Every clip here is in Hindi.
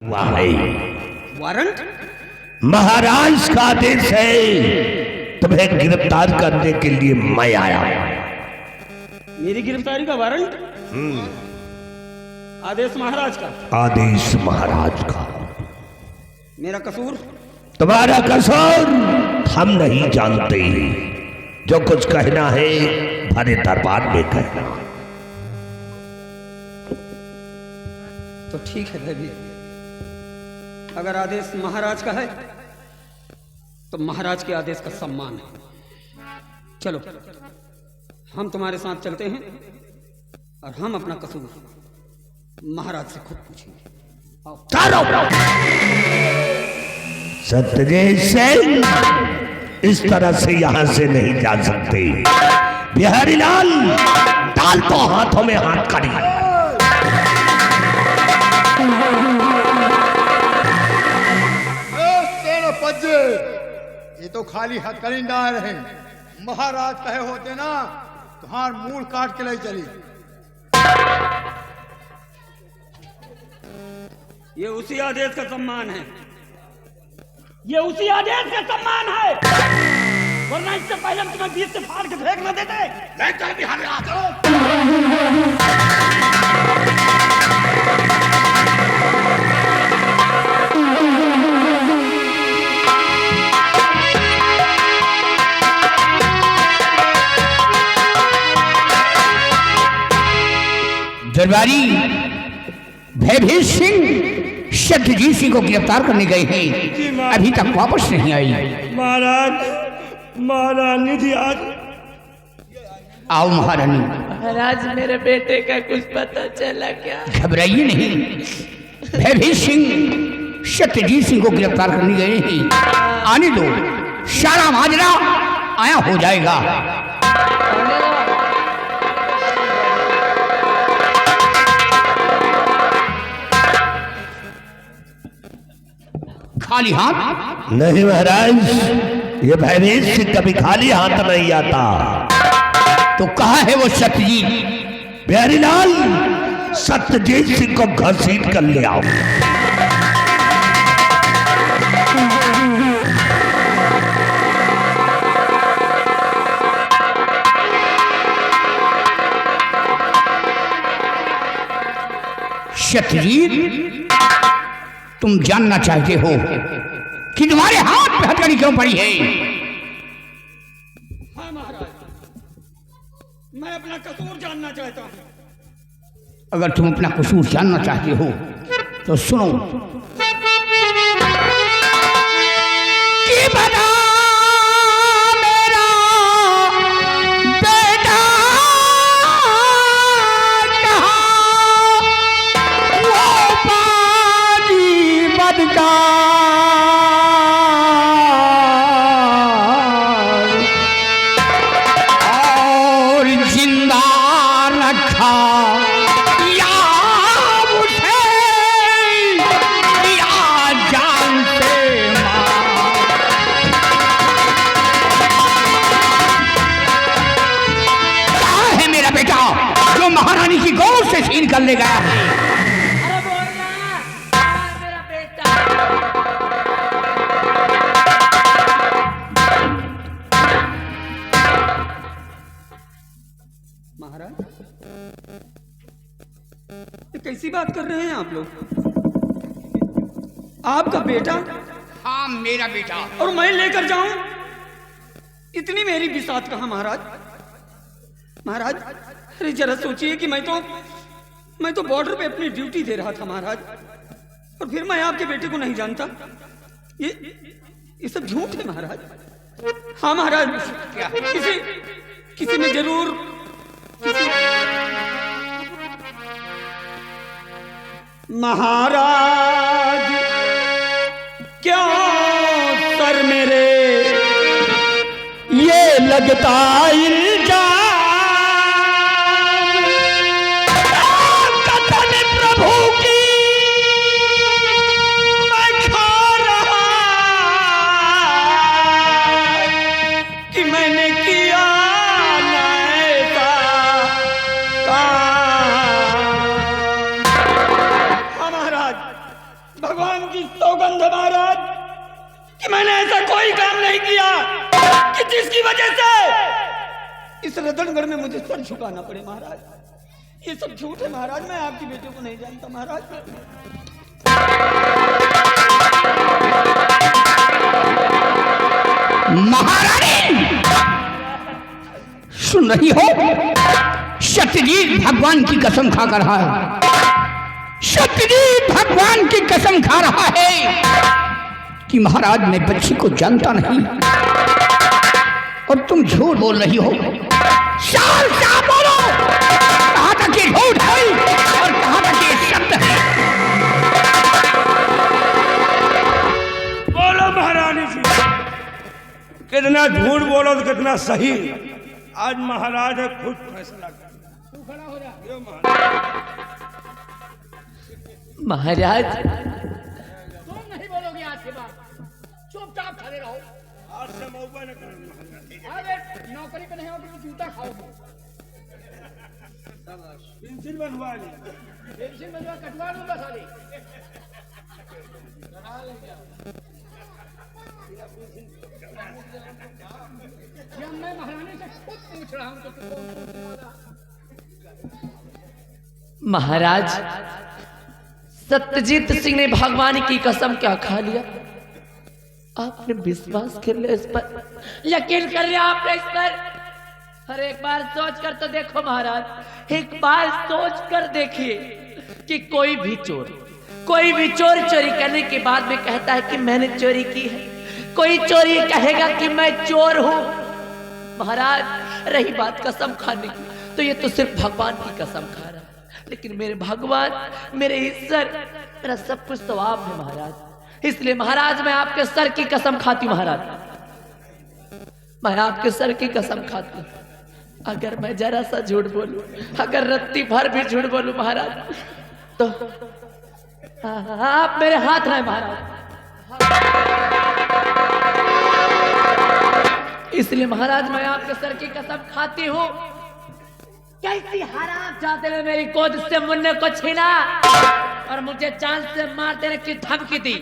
वारंट? महाराज का आदेश है, तुम्हें गिरफ्तार करने के लिए मैं आया। मेरी गिरफ्तारी का वारंट? आदेश महाराज का? आदेश महाराज का। मेरा कसूर? तुम्हारा कसूर हम नहीं जानते, जो कुछ कहना है भरे दरबार में कहना। तो ठीक है देवी, अगर आदेश महाराज का है तो महाराज के आदेश का सम्मान है। चलो हम तुम्हारे साथ चलते हैं और हम अपना कसूर महाराज से खुद पूछेंगे। चलो। सत्यजीत सिंह इस तरह से यहां से नहीं जा सकते। बिहारी लाल डाल तो हाथों में हाथ करी। ये तो खाली हथकंडा रहे, महाराज कहे होते ना तुम्हार मूल काट के ले चली। ये उसी आदेश का सम्मान है, ये उसी आदेश का सम्मान है, वरना इससे पहले हम तुम्हें बीच से फाड़ के फेंक न देते। ले चल बिहारी लाल। दरबारी भयभीत सिंह सत्यजीत सिंह को गिरफ्तार करने गए हैं, अभी तक वापस नहीं आई। महाराज, महारानी जी आज। आओ महारानी। महाराज मेरे बेटे का कुछ पता चला क्या? घबराइए नहीं, भयभीत सिंह सत्यजीत सिंह को गिरफ्तार करने गए हैं, आने दो, सारा माजरा आया हो जाएगा। खाली हाथ नहीं महाराज, ये भयभीत सिंह कभी खाली हाथ नहीं आता। तो कहाँ है वो सत्यजीत? बिहारी लाल, सत्यजीत सिंह को घसीट कर ले आओ। सत्यजीत, तुम जानना चाहते हो कि तुम्हारे हाथ पे हथकड़ी क्यों पड़ी है? हाँ महाराज, मैं अपना कसूर जानना चाहता हूँ। अगर तुम अपना कसूर जानना चाहते हो तो सुनो कि बता मेरा बेटा कहाँ, वो पानी बदका और जिंदा रखा या उठे या जान से मार। कहाँ है मेरा बेटा जो महारानी की गोद से छीन कर ले गया है? अरे बोलना, कहाँ मेरा बेटा? महाराज, ये कैसी बात कर रहे हैं आप लोग? आपका बेटा हाँ मेरा बेटा। और मैं लेकर जाऊं? इतनी मेरी बिसात कहाँ महाराज? महाराज, अरे जरा सोचिए कि मैं तो बॉर्डर पे अपनी ड्यूटी दे रहा था महाराज, और फिर मैं आपके बेटे को नहीं जानता। ये सब झूठ है महाराज। हाँ महाराज, क्या? किसी ने जरूर महाराज क्यों सर मेरे ये लगता इल्जाम, कथन प्रभु की मैं खा रहा कि मैंने किया ना ऐसा काम। हाँ महाराज, भगवान की सौगंध है महाराज कि मैंने ऐसा कोई काम नहीं किया कि जिसकी वजह से इस रतनगढ़ में मुझे सर झुकाना पड़े महाराज। ये सब झूठ है महाराज, मैं आपकी बेटे को नहीं जानता महाराज। महारानी सुन रही हो, सत्यजीत भगवान की कसम खा कर रहा है, सत्यजीत भगवान की कसम खा रहा है कि महाराज मैं बच्ची को जानता नहीं, और तुम झूठ बोल रही हो। साफ साफ बोलो, कहां तक ये झूठ है और कहां तक ये सत्य है? बोलो महारानी जी, कितना झूठ बोलो तो कितना सही। आज महाराज है खुद फैसला कर। महाराज तुम नहीं बोलोगे आज के बाद, चुपचाप खड़े रहो। आज से मौका न करना। अरे नौकरी पे नहीं होगी तो जूता खाओगे। पेंसिल बनवा ली, पेंसिल बनवा कटवा लूंगा साले। जब मैं महारानी से खुद पूछ रहा हूं तो तुम कौन पूछने वाला? महाराज सत्यजीत सिंह ने भगवान की कसम क्या खा लिया? आपने विश्वास कर लिया इस पर, यकीन कर लिया आपने इस पर। अरे एक बार सोच कर तो देखो महाराज, एक बार सोच कर देखिए कि कोई भी चोर चोरी करने के बाद में कहता है कि मैंने चोरी की है, कोई चोरी कहेगा कि मैं चोर हूं। महाराज रही बात कसम खाने की, तो ये तो सिर्फ भगवान की कसम खा रहा है, लेकिन मेरे भगवान, मेरे ईश्वर, मेरा सब कुछ तो आप है महाराज। इसलिए महाराज मैं आपके सर की कसम खाती हूं महाराज, मैं आपके सर की कसम खाती हूं। अगर मैं जरा सा झूठ बोलूं, अगर रत्ती भर भी झूठ बोलूं महाराज, तो आप मेरे हाथ रहे महाराज। इसलिए महाराज मैं आपके सर की कसम खाती हूं। कैसी हराम जाते ने मेरी गोद से मुन्ने को छीना और मुझे जान से मार देने की धमकी दी।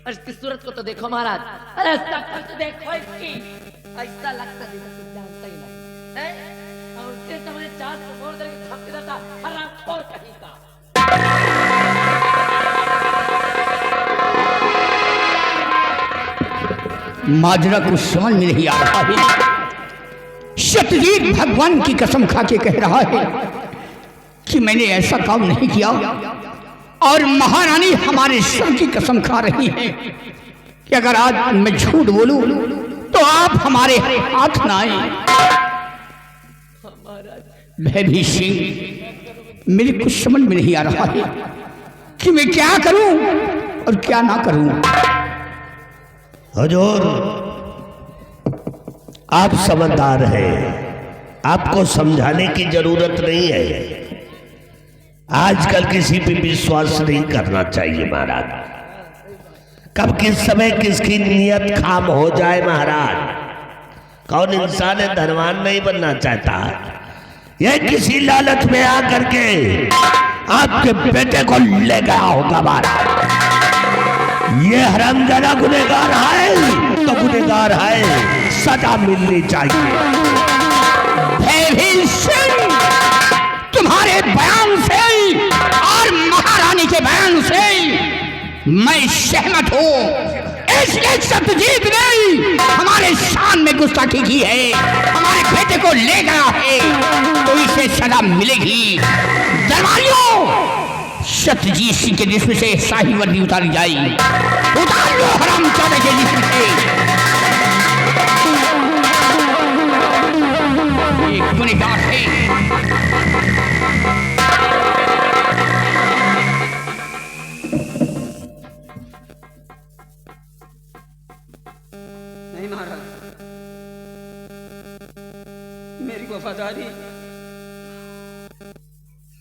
और इसकी सूरत को तो देखो महाराज, अरे शक्ल तो देखो इसकी, ऐसा लगता है कुछ जानता ही नहीं है। और उसके समय जान से छोड़ देने की धमकी देता हरामखोर कहीं का। माजरा कुछ समझ में नहीं आ रहा है। सत्यजीत भगवान की कसम खा के कह रहा है कि मैंने ऐसा काम नहीं किया, और महारानी हमारे सर की कसम खा रही है कि अगर आज मैं झूठ बोलूं तो आप हमारे हाथ ना आए। भैभी सिंह मेरे कुछ समझ में नहीं आ रहा है कि मैं क्या करूं और क्या ना करूं। हुजूर आप समझदार हैं, आपको समझाने की जरूरत नहीं है। आजकल किसी पे विश्वास नहीं करना चाहिए महाराज। कब किस समय किसकी नीयत खाम हो जाए महाराज। कौन इंसान है धनवान नहीं बनना चाहता, यह किसी लालच में आकर के आपके बेटे को ले गया होगा महाराज। ये हरामजादा गुनहगार है तो गुनहगार है, सजा मिलनी चाहिए। भैभी सिंह तुम्हारे बयान से और महारानी के बयान से मैं सहमत हूँ। इसलिए सत्यजीत ने हमारे शान में गुस्ताखी की है, हमारे बेटे को ले गया है, तो इसे सजा मिलेगी। दरबारियों सत्यजीत सिंह के जिस्म से शाही वर्दी उतारी जाएगी। उतार लो हरामजादे के जिस्म से। एक गुनहगार है। नहीं महाराज, मेरी वफादारी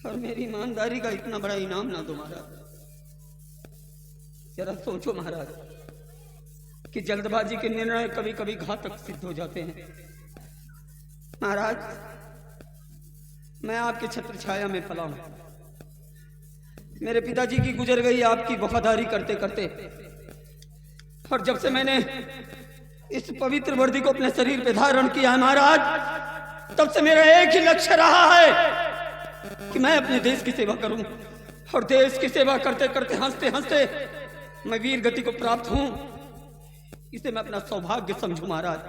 और मेरी ईमानदारी का इतना बड़ा इनाम ना दो महाराज। जरा सोचो महाराज कि जल्दबाजी के निर्णय कभी कभी घातक सिद्ध हो जाते हैं। महाराज मैं आपके छत्र छाया में पला हूं, मेरे पिताजी की गुजर गई आपकी वफादारी करते करते, और जब से मैंने इस पवित्र वर्दी को अपने शरीर पे धारण किया है महाराज, तब से मेरा एक ही लक्ष्य रहा है कि मैं अपने देश की सेवा करूं, और देश की सेवा करते करते हंसते हंसते मैं वीर गति को प्राप्त हूं। इसे मैं अपना सौभाग्य समझूं महाराज।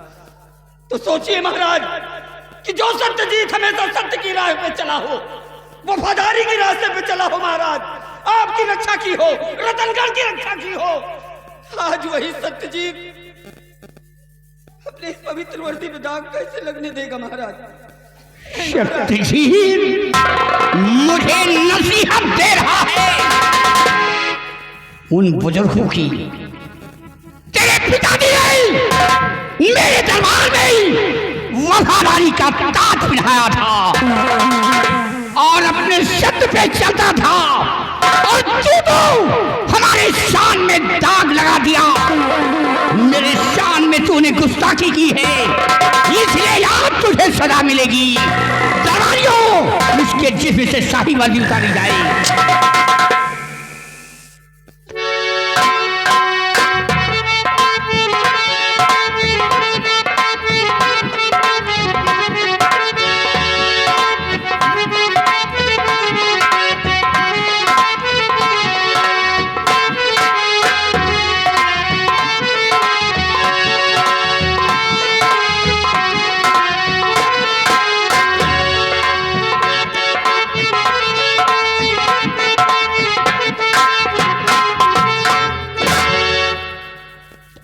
तो सोचिए महाराज कि जो सत्यजीत हमेशा सत्य की राह पे चला हो, वफादारी के रास्ते पे चला हो महाराज, आपकी रक्षा की हो, रतनगढ़ की रक्षा की हो, आज वही सत्यजीत अपने इस पवित्र वर्दी पे दाग कैसे लगने देगा महाराज? सत्यजीत मुझे नसीहत दे रहा है उन बुजुर्गों की। तेरे पिताजी ने मेरे दरबार में वफादारी का ताज पहनाया था और अपने सत्य पे चलता था, और तू तो हमारे शान में दाग लगा दिया। मेरे शान में तूने गुस्ताखी की है, इसलिए आज तुझे सजा मिलेगी। दरबारियों, इसके जिस्म से शाही वर्दी उतारी जाए।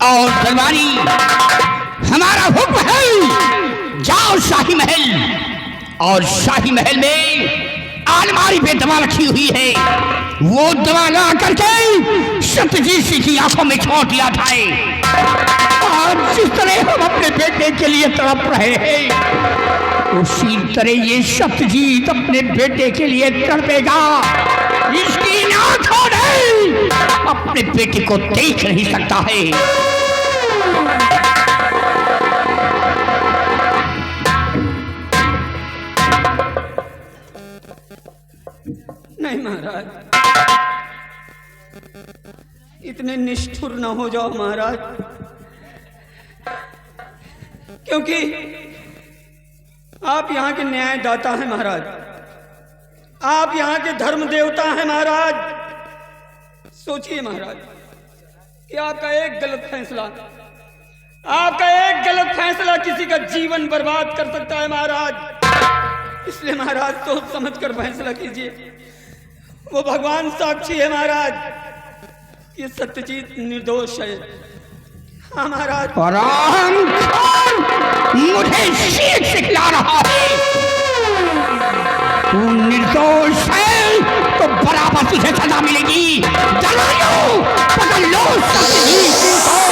और दरबारी, हमारा हुक्म है, जाओ शाही महल, और शाही महल में अलमारी पे दवा रखी हुई है, वो दवा ला करके सत्यजीत सिंह की आंखों में छोड़ दिया जाए। और जिस तरह हम अपने बेटे के लिए तड़प रहे हैं, उसी तरह ये सत्यजीत अपने बेटे के लिए तड़पेगा। इसकी आंखों ने अपने बेटे को देख नहीं सकता है। नहीं महाराज, इतने निष्ठुर न हो जाओ महाराज, क्योंकि आप यहाँ के न्यायदाता हैं महाराज, आप यहाँ के धर्म देवता हैं महाराज। सोचिए महाराज कि आपका एक गलत फैसला किसी का जीवन बर्बाद कर सकता है महाराज। इसलिए महाराज सोच समझ कर फैसला कीजिए। वो भगवान साक्षी है महाराज, ये सत्यजीत निर्दोष है। हाँ महाराज। और मुझे शीख सिखला रहा है, तू निर्दोष है तो बराबर तुझे सजा मिलेगी। दरबारियों, पकड़ लो सत्यजीत को।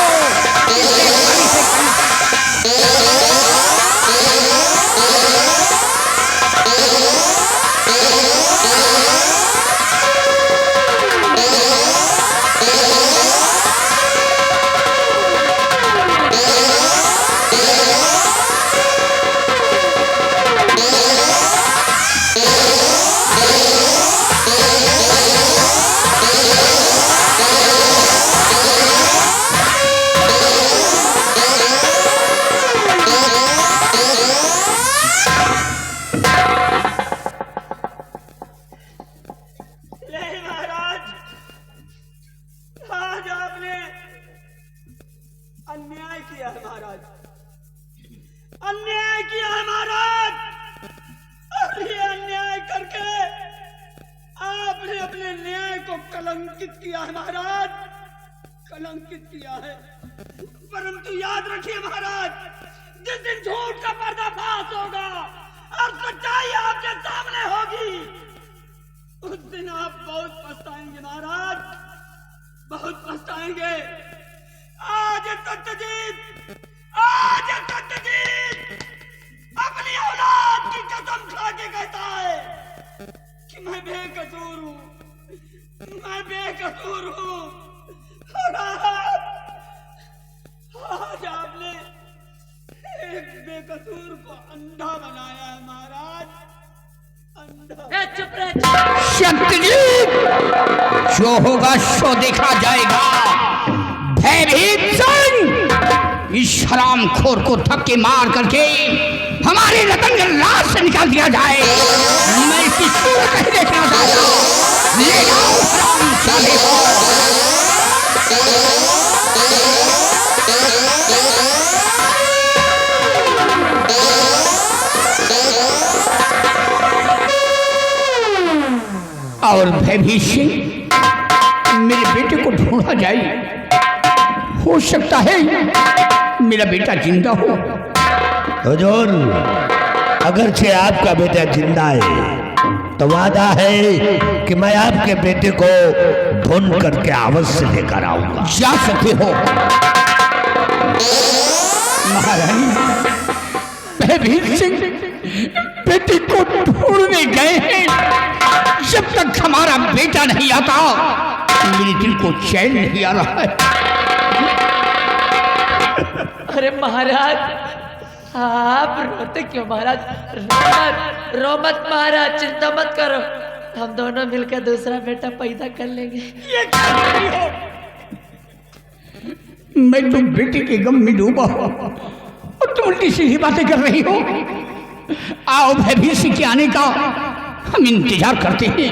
कलंकित किया है महाराज, कलंकित किया है। परंतु याद रखिए महाराज, जिस दिन झूठ का पर्दाफाश होगा और सच्चाई आपके सामने होगी, उस दिन आप बहुत पछताएंगे महाराज, बहुत पछताएंगे। आज सत्यजीत अपनी औलाद की कसम खा के कहता है कि मैं बेकसूर हूं, मैं बेकसूर हूं। और आज आपने एक बेकसूर को अंधा बनाया है महाराज, अंधा। चुप रह। सत्यजीत जो होगा सो देखा जाएगा। भयभीत सिंह, इस हरामखोर को धक्के मार करके हमारे रतन के लाश से निकाल दिया जाए। मैं इसकी सूरत नहीं देखना चाहता। ले जाओ हरामजादे को। और भयभीत सिंह, मेरे बेटे को ढूंढा जाए। हो सकता है मेरा बेटा जिंदा हो। हुजूर, अगरचे आपका बेटा जिंदा है तो वादा है कि मैं आपके बेटे को ढूंढ करके अवश्य लेकर आऊंगा। जा सकते हो महारानी। भयभीत सिंह बेटे को ढूंढने गए हैं। जब तक हमारा बेटा नहीं आता मेरे दिल को चैन नहीं आ रहा है। अरे महाराज, आप रोते क्यों महाराज? रो मत महाराज, चिंता मत करो, हम दोनों मिलकर दूसरा बेटा पैदा कर लेंगे। ये क्या कर रही हो? मैं तो बेटे के गम में डूबा हूं और तुम उल्टी सीधी बातें कर रही हो। आओ भयभीत सिंह के आने का हम इंतजार करते हैं।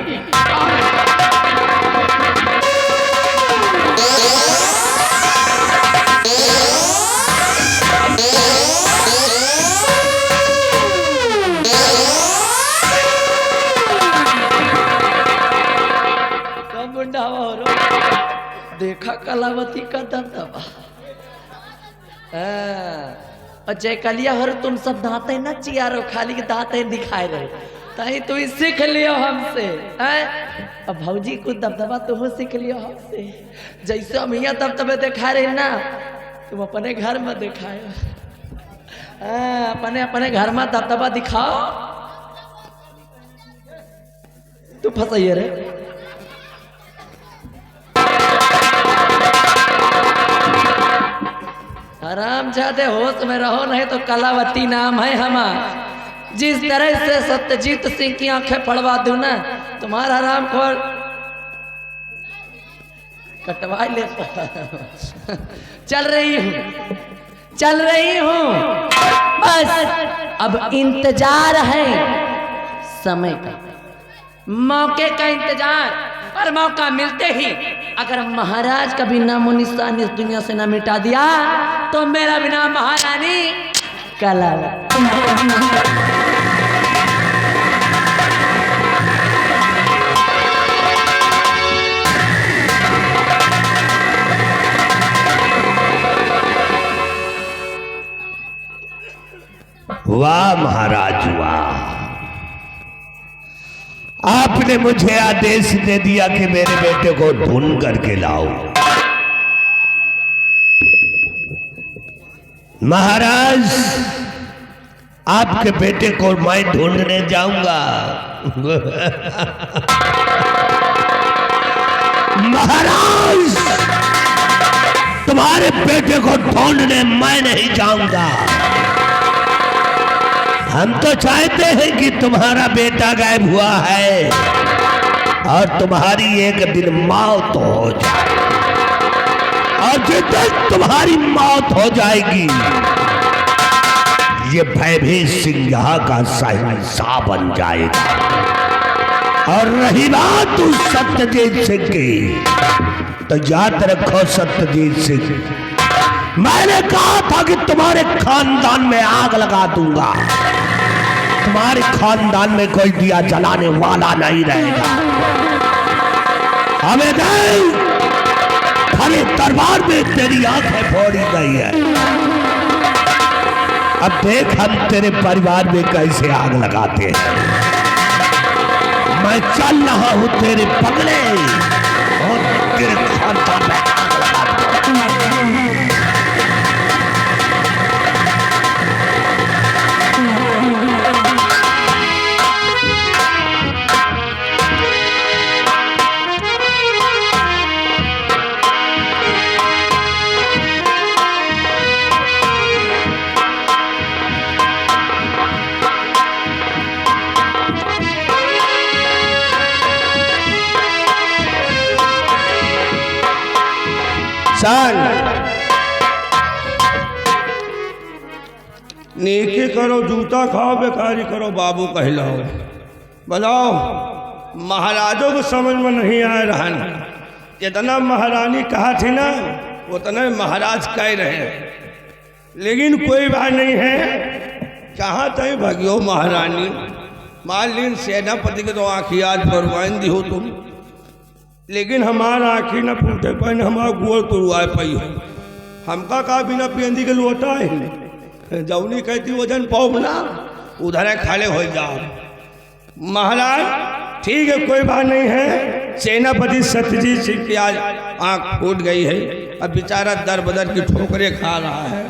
कम बुढ़ावा हो रो, देखा कलावती का दबदबा। और जय कलिया हो, तुम सब दांते न चियारो, खाली के दांते दिखाए रहे। तही तू सीख लियो हमसे। अब भौजी को दबदबा तुम सीख लियो हमसे। जैसे हम यहाँ दबदबे दिखा रहे ना, तुम अपने घर में दिखाए। अपने अपने घर में दबदबा दिखाओ। तू फंसाइए रे। हरामजादे, होश में रहो, नहीं तो कलावती नाम है हमारा। जिस तरह से सत्यजीत सिंह की आंखें पड़वा दूं ना, तुम्हारा हरामखोर कटवा ले। चल रही हूं, बस अब इंतजार है समय का, मौके का इंतजार। पर मौका मिलते ही अगर महाराज का भी नामो निशान इस दुनिया से ना मिटा दिया तो मेरा भी नाम महारानी कलावती। वाह महाराज वाह, आपने मुझे आदेश दे दिया कि मेरे बेटे को ढूंढ करके लाओ। महाराज, आपके बेटे को मैं ढूंढने जाऊंगा। महाराज, तुम्हारे बेटे को ढूंढने मैं नहीं जाऊंगा। हम तो चाहते हैं कि तुम्हारा बेटा गायब हुआ है और तुम्हारी एक दिन मौत हो जाए, और जिस दिन तुम्हारी मौत हो जाएगी ये भयभीत सिंह यहाँ का शहंशाह बन जाएगा। और रही बात उस सत्यजीत सिंह की, तो याद रखो सत्यजीत सिंह, मैंने कहा था कि तुम्हारे खानदान में आग लगा दूंगा। तुम्हारे खानदान में कोई दिया जलाने वाला नहीं रहेगा। हमें देख, हमें दरबार में तेरी आंखें फोड़ी गई है। अब देख हम तेरे परिवार में कैसे आग लगाते हैं। मैं चल रहा हूं तेरे पगले और तेरे खानदान में आग लगाता हूं। शांत। नेकी करो जूता खाओ, बेकारी करो बाबू कहलाओ। बताओ महाराजों को समझ में नहीं आ रहा है। जितना महारानी कहा थी ना उतना महाराज कह रहे हैं, लेकिन कोई बात नहीं है। कहाँ तय भगियो महारानी, मान लीन सेनापति के तो आँखी आज फरमाइन दी हो तुम, लेकिन हमारा आँखी न फूटे पाए, हमारा गोल तो रुआए पाई हो। हमका का बिना पेंदी के लोटा है, जौनी कहती वजन पाओ ना उधर खड़े हो जाओ। महाराज ठीक है कोई बात नहीं है। सेनापति सत्यजीत सिंह की आज आँख फूट गई है, अब बेचारा दर बदर की ठोकरें खा रहा है,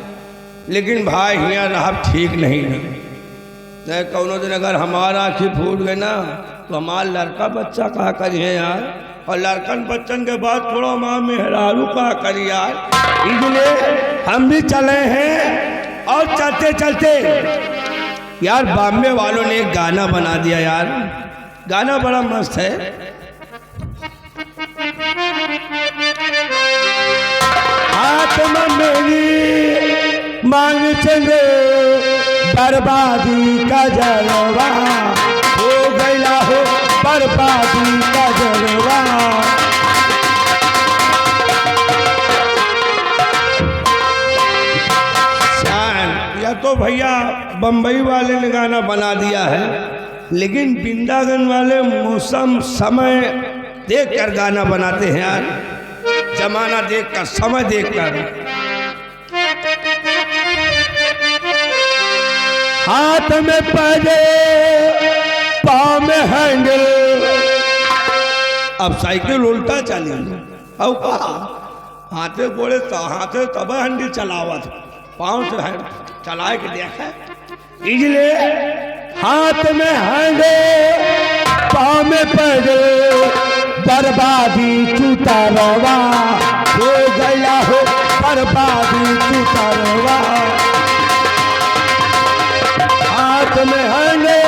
लेकिन भाई यहाँ रहा ठीक नहीं है। कौनो दिन अगर हमारा आँखी फूट गई ना तो हमारा लड़का बच्चा कहा करिए यार, और लड़कन बच्चन के बाद थोड़ा माँ मेहरारू कहा करिए यार। इसलिए हम भी चले हैं, और चलते चलते यार बॉम्बे वालों ने एक गाना बना दिया यार, गाना बड़ा मस्त है। हाथ में मेरी मांग चंगे बर्बादी का जलवा हो गया हो, बर्बादी का जलवा। या तो भैया बम्बई वाले ने गाना बना दिया है, लेकिन वृंदावन वाले मौसम समय देख कर गाना बनाते हैं यार, जमाना देख कर समय देख कर। हाथ में पजे पाँव में हैंडल, अब साइकिल उल्टा चली, अब कहा हाथे गोड़े हाथे तब हंडी चलावत, पाँव से चलाए के देखा। इसलिए हाथ में हैंडल पाँव में पैदल, बर्बादी चूता रवा हो गया हो, बर्बादी चूता रवा। हाथ में हैंडल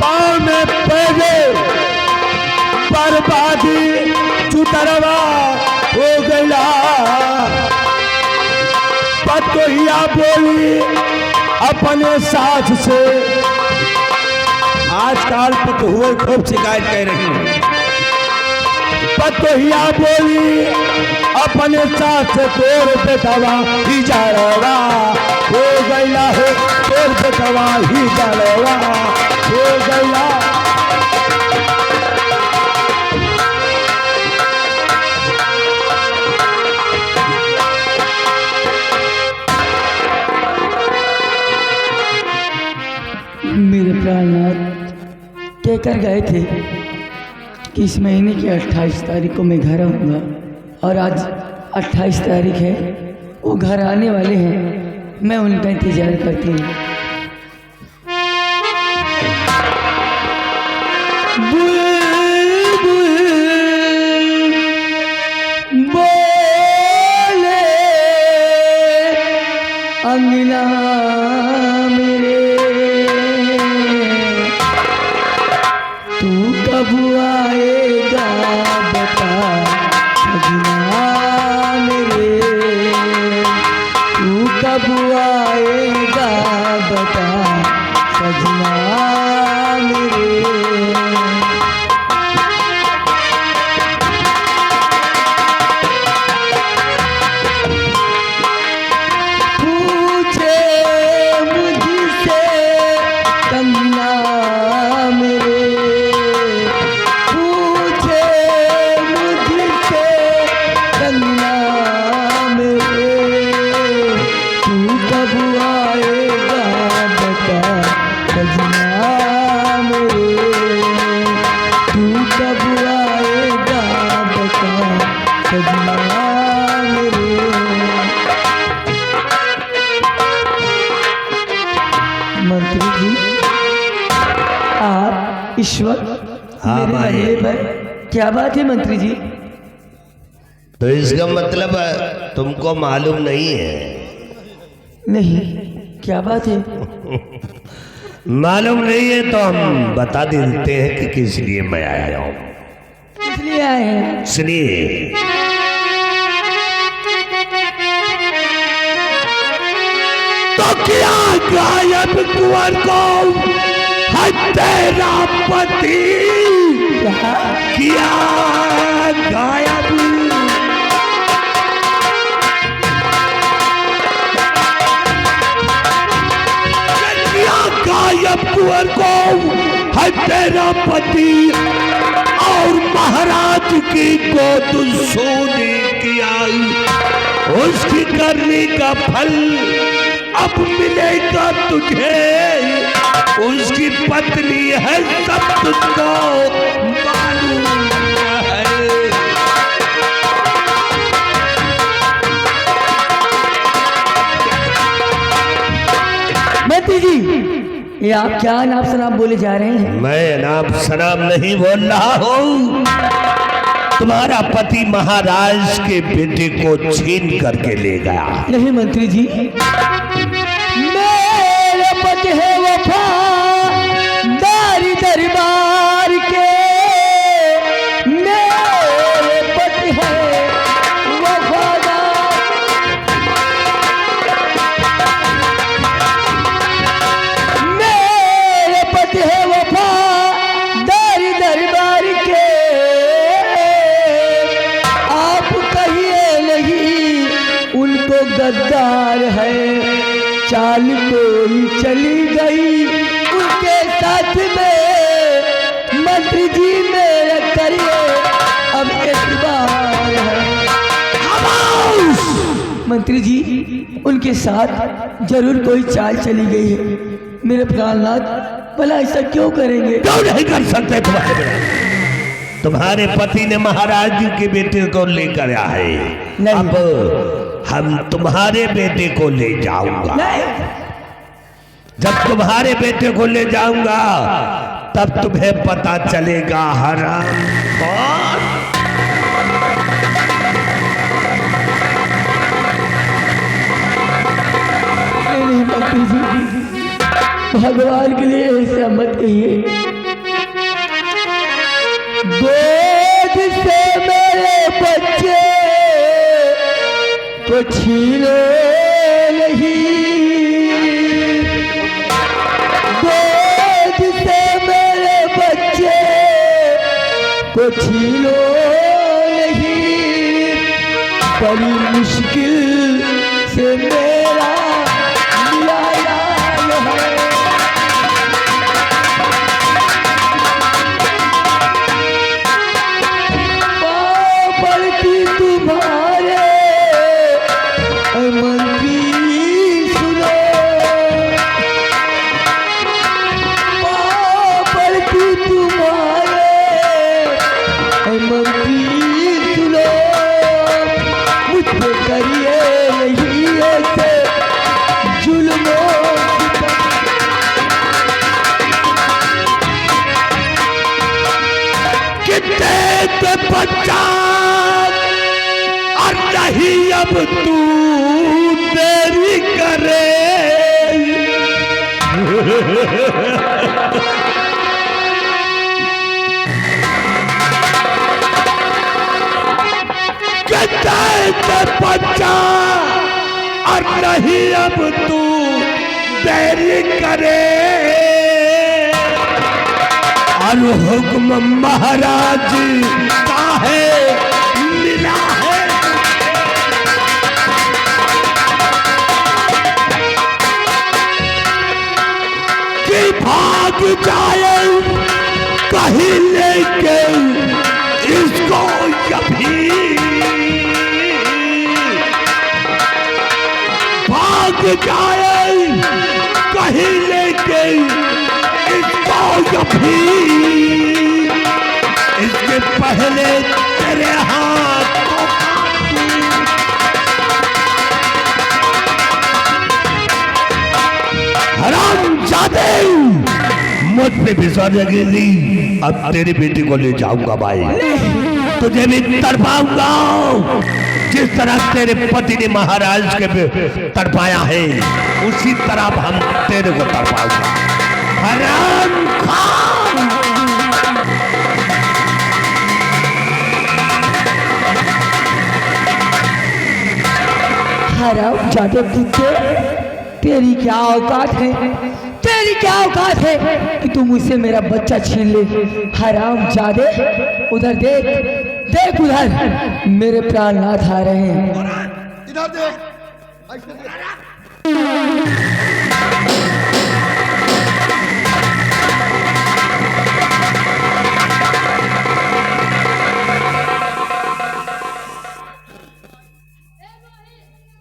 पाँव में पैदल, बर्बादी चूता रवा हो गया। पतोहिया बोली अपने साथ से, आजकल पतहुए खूब शिकायत कर रही हैं। पतोहिया बोली अपने साथ से, तोर पे दवा ही जालवा हो गया है, तोर पे दवा ही जालवा हो गया। मेरे प्राणनाथ कहकर गए थे कि इस महीने की 28 तारीख को मैं घर आऊँगा, और आज 28 तारीख है, वो घर आने वाले हैं, मैं उनका इंतजार करती हूँ। बोले अंगना मेरे, तू कब आएगा बता सजना मेरे, तू कब आएगा बता सजना मेरे। पूछे मुझसे कंगना मेरे, पूछे मुझसे कंगना मेरे, तू कब आएगा बता सजना मेरे, तू कब आएगा बता सजना मेरे। मंत्री जी आप इस वक्त हाँ मेरे भाई। मरने पर, क्या बात है मंत्री जी? तो इसका मतलब तुमको मालूम नहीं है? नहीं, क्या बात है? मालूम नहीं है तो हम बता देते हैं कि किस लिए मैं आया हूँ। इसलिए आए हैं? सुनिए, तो क्या गायब कुंवर को है तेरा पति किया गायब। क्या गायब कुंवर को है तेरा पति और महाराज की गोद सोने की आई। उसकी करने का फल अब मिलेगा तुझे। उसकी पत्नी है सब तुझको मालूम है। मंत्री जी, ये आप क्या अनाप शनाप बोले जा रहे हैं? मैं अनाप शनाप नहीं बोल रहा हूँ। तुम्हारा पति महाराज के बेटे को छीन करके ले गया। नहीं मंत्री जी, मेरे पति है वफादारी दरबार के। मेरे पति है वफादार, मेरे पति है वफादारी दरबार के। आप कहिए नहीं उनको गद्दार है। चाल कोई चली गई उनके साथ में। मंत्री जी मेरे करिए अब एतबार है। मंत्री जी, उनके साथ जरूर कोई चाल चली गई है। मेरे प्राणनाथ भला ऐसा क्यों करेंगे? क्यों नहीं कर सकते तुम्हारे बेटे? तुम्हारे पति ने महाराज जी के बेटे को लेकर आया है। अब हम तुम्हारे बेटे को ले जाऊंगा। जब तुम्हारे बेटे को ले जाऊंगा तब तुम्हें पता चलेगा हराम कौन। नहीं मंत्री जी, भगवान के लिए ऐसा मत कहिए। गोद से मेरे बच्चे को छीनो नहीं। गोद से मेरे बच्चे को छीनो नहीं। बड़ी मुश्किल से मेरा मिलाया है। पड़ती तुम्हारे मंत्री सुनो। पड़ती तुम्हारे मंत्री सुनो। मुझ पे करिए नहीं ऐसे जुल्मों कितने पे पचास और नहीं अब तू देरी करे। कितने पे पचास और नहीं अब तू देरी करे। और हुक्म महाराज का है मिला है। कि भाग जाए कहीं लेके इसको कभी। भाग जाए कहीं लेके इसको कभी। इसके पहले तेरे हाथ को हरामजादे, मुझ पे विश्वास रखेगी। अब तेरी बेटी को ले जाऊंगा भाई। तुझे भी तड़पाऊंगा जिस तरह तेरे पति ने महाराज के तड़पाया है, उसी तरह हम तेरे को तड़पाऊंगा। हराम खान। हराम जादे कुत्ते, तेरी क्या औकात है, तेरी क्या औकात है कि तू मुझसे मेरा बच्चा छीन ले। हराम जादे, उधर देख, देख उधर मेरे प्राणनाथ आ रहे हैं। इधर देख, ऐसे देख।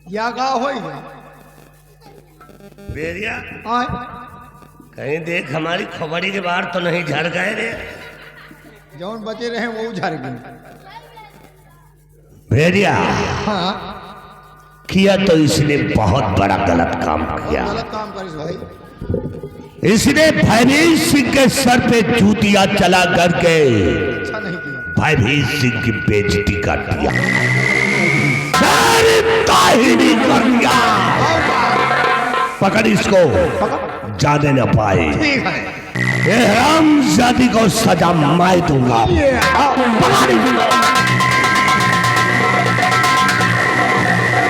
या का हो बेरिया आए कहीं देख हमारी खोपड़ी के बाहर तो नहीं झड़ गए रे। जौन बचे रहे वो उझार गए। बेरिया हाँ किया तो इसने बहुत बड़ा गलत काम किया। गलत काम करिस भाई। इसने भयवीर सिंह के सर पे जूतियां चला करके अच्छा नहीं किया। भयवीर सिंह की बेइज्जती कर दिया, ताहिरी कर दिया। पकड़ इसको, जाने न पाए। ठीक है। ये हरामजादी को सजा मैं दूंगा। पकड़ इसको।